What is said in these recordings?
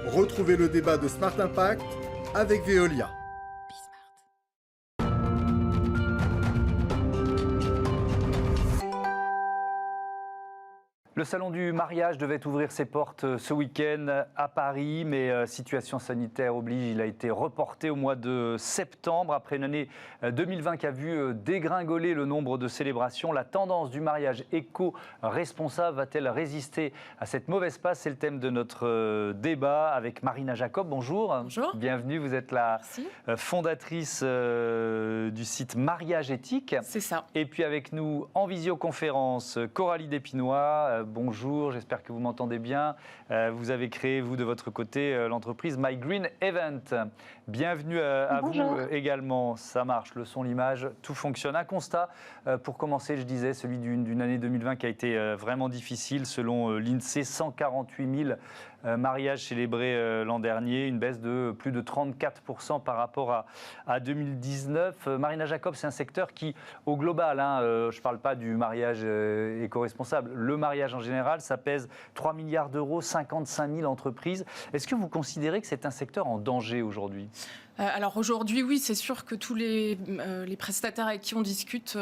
Retrouvez le débat de Smart Impact avec Veolia. Le salon du mariage devait ouvrir ses portes ce week-end à Paris, mais situation sanitaire oblige, il a été reporté au mois de septembre. Après une année 2020 qui a vu dégringoler le nombre de célébrations, la tendance du mariage éco-responsable va-t-elle résister à cette mauvaise passe? C'est le thème de notre débat avec Marina Jacob. Bonjour. Bonjour. Bienvenue, vous êtes la fondatrice du site Mariage Éthique. C'est ça. Et puis avec nous en visioconférence, Coralie Despinois. Bonjour, j'espère que vous m'entendez bien. Vous avez créé, vous, de votre côté, l'entreprise My Green Event. Bienvenue à vous également. Ça marche, le son, l'image, tout fonctionne. Un constat, pour commencer, je disais, celui d'une année 2020 qui a été vraiment difficile. Selon l'INSEE, 148 000 mariages célébrés l'an dernier, une baisse de plus de 34% par rapport à 2019. Marina Jacob, c'est un secteur qui, au global, je ne parle pas du mariage éco-responsable, le mariage en général, ça pèse 3 milliards d'euros, 55 000 entreprises. Est-ce que vous considérez que c'est un secteur en danger aujourd'hui ? Alors aujourd'hui, oui, c'est sûr que tous les prestataires avec qui on discute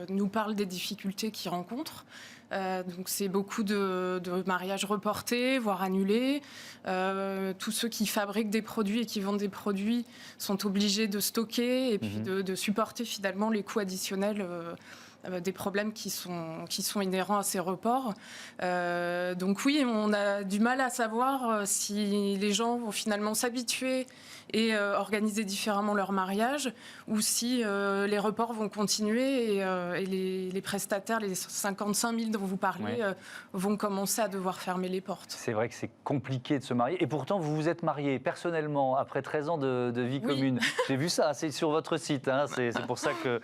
nous parlent des difficultés qu'ils rencontrent. Donc c'est beaucoup de mariages reportés, voire annulés. Tous ceux qui fabriquent des produits et qui vendent des produits sont obligés de stocker et puis de supporter finalement les coûts additionnels des problèmes qui sont inhérents à ces reports. Donc oui, on a du mal à savoir si les gens vont finalement s'habituer et organiser différemment leur mariage, ou si les reports vont continuer et les prestataires, les 55 000 dont vous parlez, vont commencer à devoir fermer les portes. C'est vrai que c'est compliqué de se marier. Et pourtant, vous vous êtes marié personnellement après 13 ans de vie commune. J'ai vu ça, c'est sur votre site. C'est pour ça que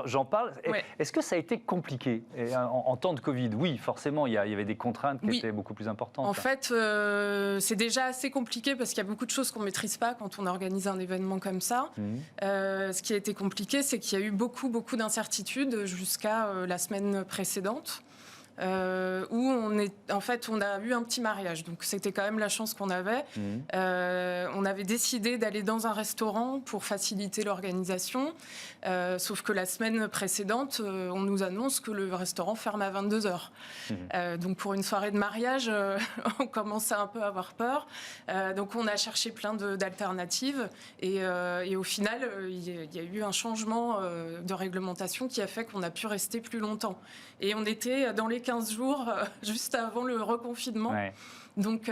j'en parle. Est-ce que ça a été compliqué en temps de Covid? Oui, forcément, il y avait des contraintes qui étaient beaucoup plus importantes. En fait, c'est déjà assez compliqué parce qu'il y a beaucoup de choses qu'on ne maîtrise pas quand on organise un événement comme ça. Ce qui a été compliqué, c'est qu'il y a eu beaucoup d'incertitudes jusqu'à la semaine précédente. Où on a eu un petit mariage, donc c'était quand même la chance qu'on avait. On avait décidé d'aller dans un restaurant pour faciliter l'organisation, sauf que la semaine précédente, on nous annonce que le restaurant ferme à 22h. Donc pour une soirée de mariage, on commençait un peu à avoir peur. Donc on a cherché plein d'alternatives et au final, il y a eu un changement de réglementation qui a fait qu'on a pu rester plus longtemps. Et on était dans les 15 jours, juste avant le reconfinement. Donc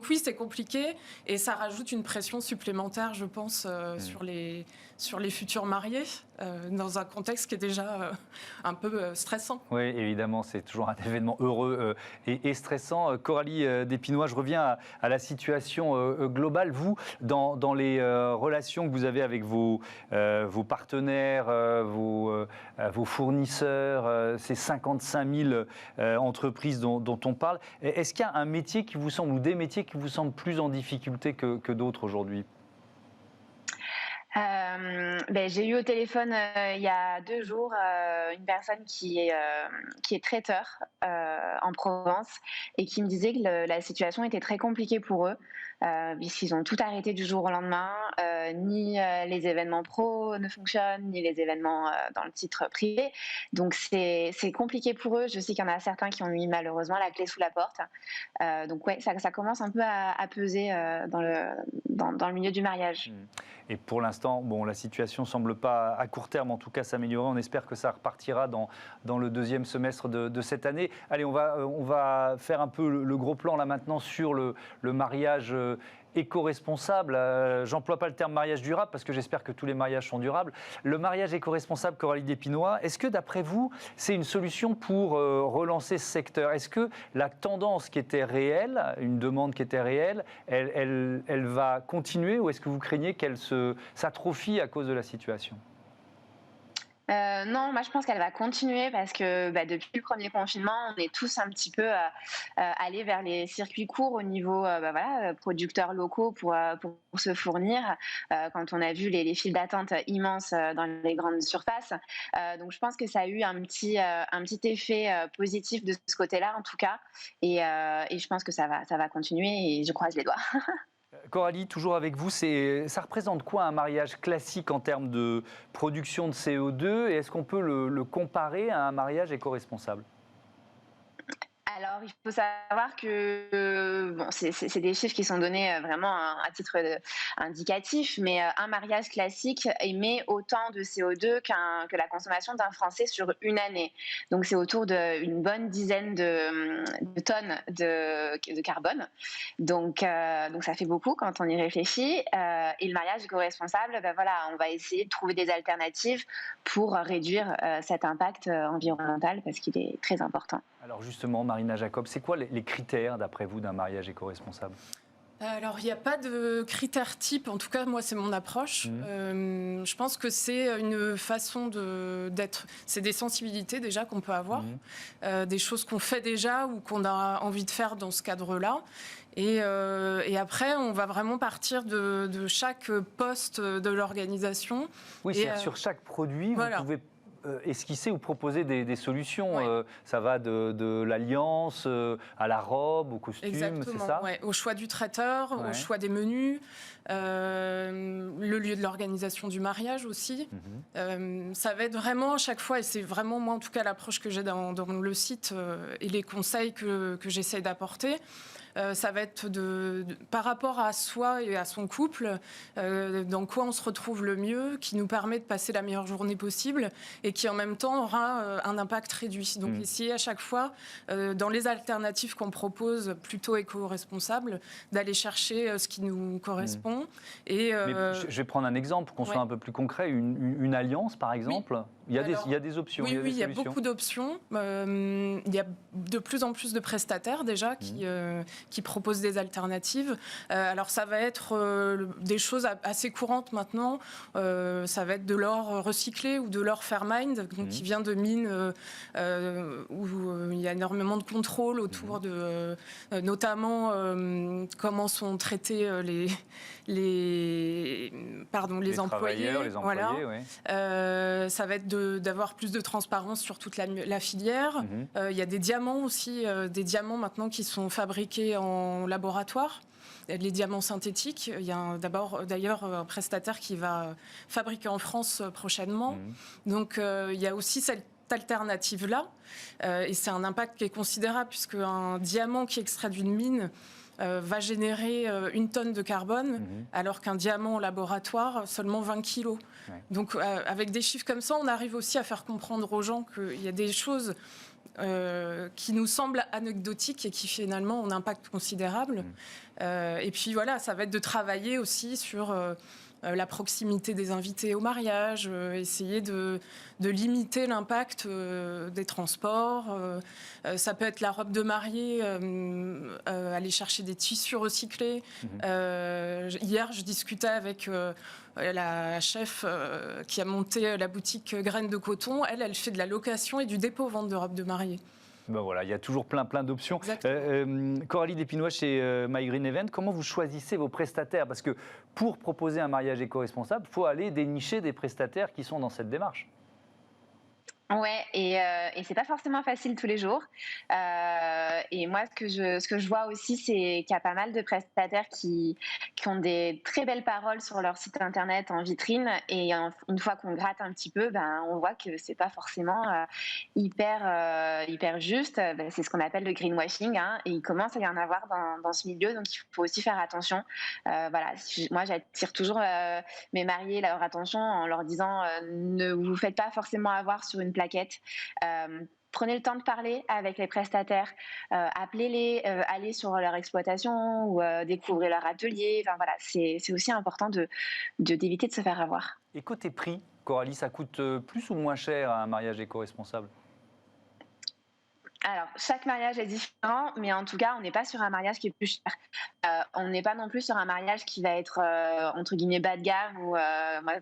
oui, c'est compliqué et ça rajoute une pression supplémentaire, je pense, sur les futurs mariés, dans un contexte qui est déjà un peu stressant. Oui, évidemment, c'est toujours un événement heureux et stressant. Coralie Despinois, je reviens à la situation globale. Vous, dans les relations que vous avez avec vos partenaires, vos fournisseurs, ces 55 000 entreprises dont on parle, est-ce qu'il y a un métier qui vous semble, ou des métiers qui vous semblent plus en difficulté que d'autres aujourd'hui? J'ai eu au téléphone il y a 2 jours une personne qui est traiteur en Provence et qui me disait que la situation était très compliquée pour eux puisqu'ils ont tout arrêté du jour au lendemain. Ni les événements pro ne fonctionnent, ni les événements dans le titre privé. Donc c'est compliqué pour eux. Je sais qu'il y en a certains qui ont mis malheureusement la clé sous la porte. Donc ça commence un peu à peser dans le milieu du mariage. Et pour l'instant, la situation ne semble pas, à court terme en tout cas, s'améliorer. On espère que ça repartira dans le deuxième semestre de cette année. Allez, on va faire un peu le gros plan là maintenant sur le mariage éco-responsable. J'emploie pas le terme mariage durable parce que j'espère que tous les mariages sont durables. Le mariage éco-responsable, Coralie Despinois, est-ce que d'après vous, c'est une solution pour relancer ce secteur? Est-ce que la tendance qui était réelle, une demande qui était réelle, elle va continuer, ou est-ce que vous craignez qu'elle s'atrophie à cause de la situation? Non, moi je pense qu'elle va continuer parce que depuis le premier confinement, on est tous un petit peu allés vers les circuits courts au niveau voilà, producteurs locaux pour se fournir. Quand on a vu les files d'attente immenses dans les grandes surfaces. Donc je pense que ça a eu un petit effet positif de ce côté-là en tout cas. Et je pense que ça va continuer et je croise les doigts. Coralie, toujours avec vous, ça représente quoi un mariage classique en termes de production de CO2 et est-ce qu'on peut le comparer à un mariage éco-responsable? Alors, il faut savoir que bon, c'est des chiffres qui sont donnés vraiment à titre indicatif, mais un mariage classique émet autant de CO2 que la consommation d'un Français sur une année. Donc, c'est autour d'une bonne dizaine de tonnes de carbone. Donc, ça fait beaucoup quand on y réfléchit. Et le mariage éco-responsable, voilà, on va essayer de trouver des alternatives pour réduire cet impact environnemental parce qu'il est très important. Alors justement, Marina Jacob, c'est quoi les critères, d'après vous, d'un mariage éco-responsable? Alors, il n'y a pas de critères type. En tout cas, moi, c'est mon approche. Je pense que c'est une façon d'être. C'est des sensibilités déjà qu'on peut avoir, des choses qu'on fait déjà ou qu'on a envie de faire dans ce cadre-là. Et après, on va vraiment partir de chaque poste de l'organisation. Oui, c'est-à-dire sur chaque produit, voilà. vous pouvez esquisser ou proposer des solutions. Ouais. Ça va de l'alliance à la robe, au costume, c'est ça? Ouais. Au choix du traiteur, au choix des menus, le lieu de l'organisation du mariage aussi. Ça va être vraiment à chaque fois, et c'est vraiment moi en tout cas l'approche que j'ai dans le site et les conseils que j'essaie d'apporter. Ça va être par rapport à soi et à son couple, dans quoi on se retrouve le mieux, qui nous permet de passer la meilleure journée possible et qui en même temps aura un impact réduit. Donc essayer à chaque fois, dans les alternatives qu'on propose plutôt éco-responsables, d'aller chercher ce qui nous correspond. Et, Mais je vais prendre un exemple pour qu'on soit un peu plus concret. Une alliance, par exemple, oui. il y a des options. Oui, il y a beaucoup d'options. Il y a de plus en plus de prestataires déjà qui proposent des alternatives. Alors ça va être des choses assez courantes maintenant. Ça va être de l'or recyclé ou de l'or Fairmined, donc qui vient de mines où il y a énormément de contrôle autour de notamment comment sont traités les employés. Voilà. Ça va être d'avoir plus de transparence sur toute la filière. Il y a des diamants aussi, des diamants maintenant qui sont fabriqués en laboratoire. Les diamants synthétiques. Il y a d'ailleurs un prestataire qui va fabriquer en France prochainement. Donc il y a aussi cette alternative-là. Et c'est un impact qui est considérable puisque un diamant qui est extrait d'une mine va générer 1 tonne de carbone, alors qu'un diamant en laboratoire, seulement 20 kilos. Ouais. Donc avec des chiffres comme ça, on arrive aussi à faire comprendre aux gens qu'il y a des choses qui nous semblent anecdotiques et qui finalement ont un impact considérable. Et puis voilà, ça va être de travailler aussi sur la proximité des invités au mariage, essayer de limiter l'impact des transports. Ça peut être la robe de mariée, aller chercher des tissus recyclés. Hier, je discutais avec la chef qui a monté la boutique Graines de Coton. Elle fait de la location et du dépôt-vente de robes de mariée. Ben voilà, il y a toujours plein d'options. Coralie Despinois chez My Green Event, comment vous choisissez vos prestataires? Parce que pour proposer un mariage éco-responsable, il faut aller dénicher des prestataires qui sont dans cette démarche. Ouais, et c'est pas forcément facile tous les jours. Et moi, ce que je vois aussi, c'est qu'il y a pas mal de prestataires qui ont des très belles paroles sur leur site internet en vitrine. Et une fois qu'on gratte un petit peu, on voit que c'est pas forcément hyper juste. C'est ce qu'on appelle le greenwashing, hein, et il commence à y en avoir dans ce milieu, donc il faut aussi faire attention. Voilà, moi, j'attire toujours mes mariés leur attention en leur disant ne vous faites pas forcément avoir sur une plaquette. Prenez le temps de parler avec les prestataires, appelez-les, allez sur leur exploitation ou découvrez leur atelier. Enfin, voilà, c'est aussi important d'éviter de se faire avoir. Et côté prix, Coralie, ça coûte plus ou moins cher un mariage éco-responsable? Alors, chaque mariage est différent, mais en tout cas, on n'est pas sur un mariage qui est plus cher. On n'est pas non plus sur un mariage qui va être, entre guillemets, bas de gamme ou, moi,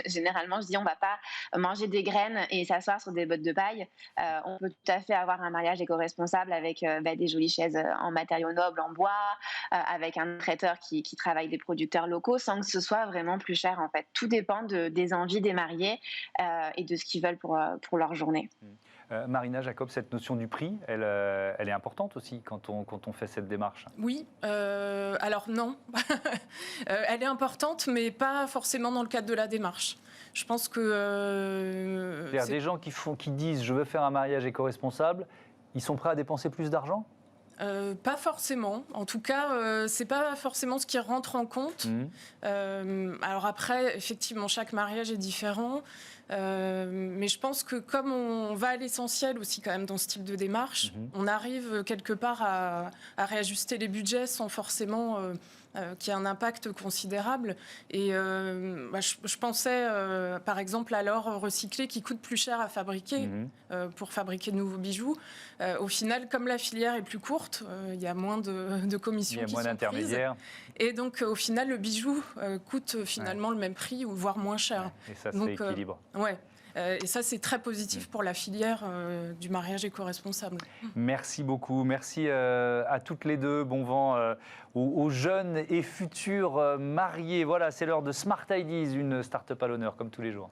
généralement, je dis: «On va pas manger des graines et s'asseoir sur des bottes de paille». On peut tout à fait avoir un mariage éco-responsable avec, des jolies chaises, en matériaux nobles, en bois, avec un traiteur qui travaille des producteurs locaux, sans que ce soit vraiment plus cher, en fait. Tout dépend des envies des mariés, et de ce qu'ils veulent pour leur journée. Marina Jacob, cette notion du prix, elle est importante aussi quand on fait cette démarche. Oui, alors non. Elle est importante, mais pas forcément dans le cadre de la démarche. Je pense que... C'est-à-dire des gens qui disent « je veux faire un mariage éco-responsable », ils sont prêts à dépenser plus d'argent ? Pas forcément. En tout cas, c'est pas forcément ce qui rentre en compte. Alors après, effectivement, chaque mariage est différent. Mais je pense que comme on va à l'essentiel aussi quand même dans ce type de démarche, on arrive quelque part à réajuster les budgets sans forcément qu'il y ait un impact considérable. Et je pensais par exemple à l'or recyclé qui coûte plus cher à fabriquer pour fabriquer de nouveaux bijoux. Au final, comme la filière est plus courte, il y a moins de commissions qui sont prises. Il y a moins d'intermédiaires. Et donc au final, le bijou coûte finalement le même prix ou voire moins cher. Et ça, c'est équilibre. Ouais. Et ça, c'est très positif pour la filière du mariage éco-responsable. Merci beaucoup. Merci à toutes les deux. Bon vent aux jeunes et futurs mariés. Voilà, c'est l'heure de Smart Ideas, une start-up à l'honneur, comme tous les jours.